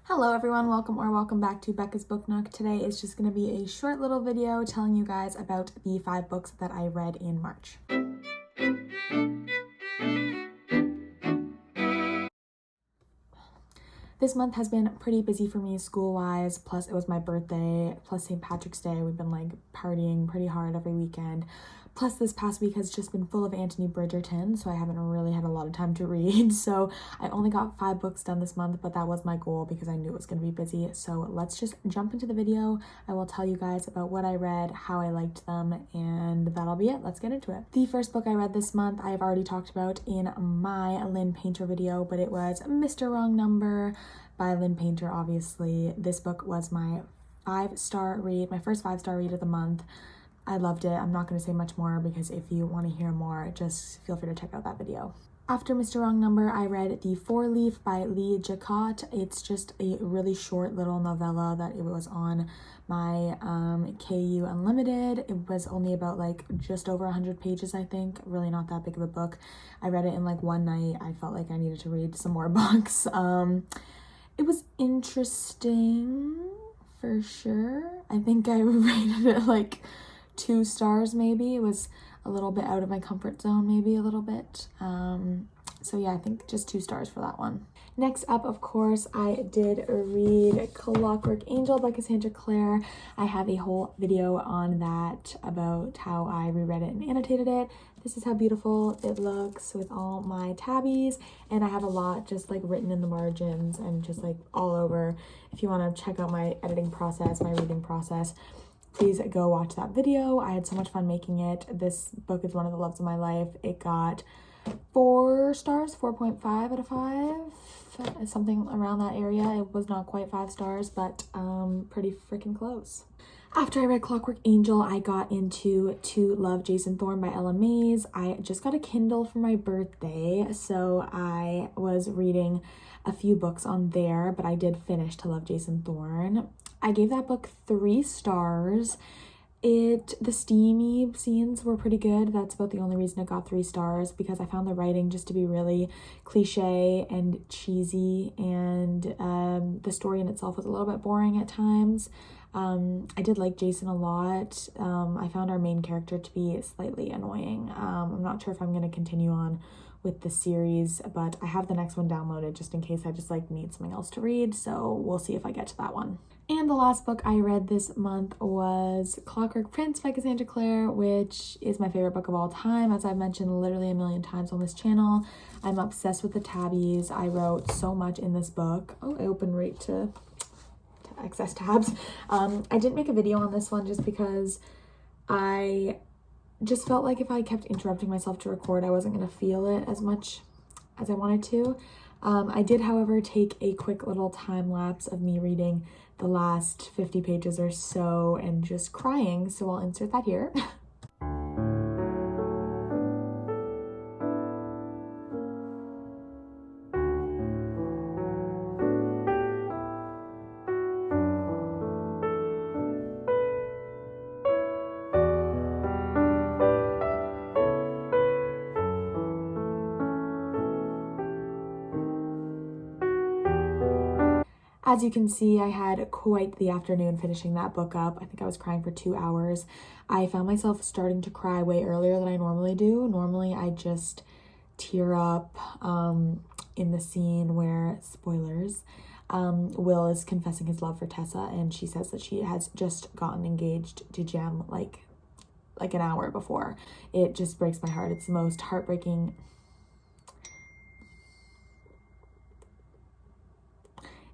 Hello everyone, welcome back to Becca's Book Nook. Today is just going to be a short little video telling you guys about the 5 books that I read in March. This month has been pretty busy for me school-wise, plus it was my birthday, plus St. Patrick's Day. We've been like partying pretty hard every weekend. Plus this past week has just been full of Anthony Bridgerton, so I haven't really had a lot of time to read. So I only got 5 books done this month, but that was my goal because I knew it was going to be busy. So let's just jump into the video. I will tell you guys about what I read, how I liked them, and that'll be it. Let's get into it. The first book I read this month I have already talked about in my Lynn Painter video, but it was Mr. Wrong Number by Lynn Painter, obviously. This book was my 5-star read, my first 5-star read of the month. I loved it. I'm not going to say much more because if you want to hear more, just feel free to check out that video. After Mr. Wrong Number, I read The Four Leaf by Leigh Jacot. It's just a really short little novella that it was on my KU Unlimited. It was only about like just over 100 pages, I think. Really not that big of a book. I read it in like one night. I felt like I needed to read some more books. It was interesting for sure. I think I rated it like 2 stars maybe. It was a little bit out of my comfort zone, maybe a little bit. So yeah, I think just 2 stars for that one. Next up, of course, I did read Clockwork Angel by Cassandra Clare. I have a whole video on that about how I reread it and annotated it. This is how beautiful it looks with all my tabbies, and I have a lot just like written in the margins and just like all over. If you want to check out my editing process, my reading process, please go watch that video. I had so much fun making it. This book is one of the loves of my life. It got 4 stars, 4.5 out of 5, something around that area. It was not quite 5 stars, but pretty freaking close. After I read Clockwork Angel, I got into To Love Jason Thorne by Ella Mays. I just got a Kindle for my birthday, so I was reading a few books on there, but I did finish To Love Jason Thorne. I gave that book 3 stars. The steamy scenes were pretty good. That's about the only reason it got 3 stars, because I found the writing just to be really cliche and cheesy, and the story in itself was a little bit boring at times. I did like Jason a lot. I found our main character to be slightly annoying. I'm not sure if I'm going to continue on with the series, but I have the next one downloaded just in case I just like need something else to read, so we'll see if I get to that one. And the last book I read this month was Clockwork Prince by Cassandra Clare, which is my favorite book of all time, as I've mentioned literally a million times on this channel. I'm obsessed with the tabbies. I wrote so much in this book. Oh, I opened right to excess tabs. I didn't make a video on this one just because I just felt like if I kept interrupting myself to record, I wasn't going to feel it as much as I wanted to. I did, however, take a quick little time lapse of me reading the last 50 pages or so and just crying, so I'll insert that here. As you can see, I had quite the afternoon finishing that book up. I think I was crying for 2 hours. I found myself starting to cry way earlier than I normally do. Normally, I just tear up in the scene where, spoilers, Will is confessing his love for Tessa, and she says that she has just gotten engaged to Jem like an hour before. It just breaks my heart. It's the most heartbreaking...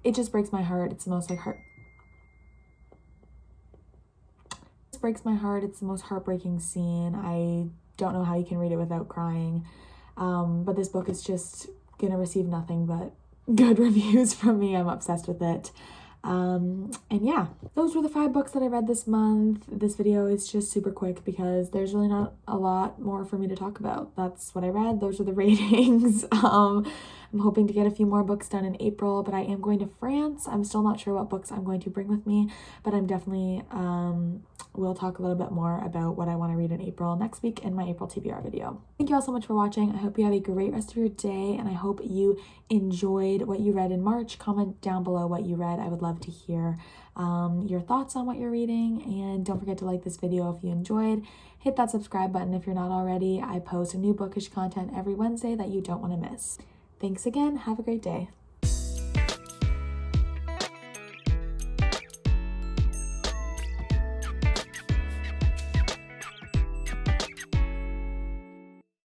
It just breaks my heart. It's the most breaks my heart. It's the most heartbreaking scene. I don't know how you can read it without crying. But this book is just gonna receive nothing but good reviews from me. I'm obsessed with it. And yeah, those were the 5 books that I read this month. This video is just super quick because there's really not a lot more for me to talk about. That's what I read. Those are the ratings. I'm hoping to get a few more books done in April, but I am going to France. I'm still not sure what books I'm going to bring with me, but I'm definitely, we'll talk a little bit more about what I want to read in April next week in my April TBR video. Thank you all so much for watching. I hope you have a great rest of your day, and I hope you enjoyed what you read in March. Comment down below what you read. I would love to hear your thoughts on what you're reading, and don't forget to like this video if you enjoyed. Hit that subscribe button if you're not already. I post new bookish content every Wednesday that you don't want to miss. Thanks again. Have a great day.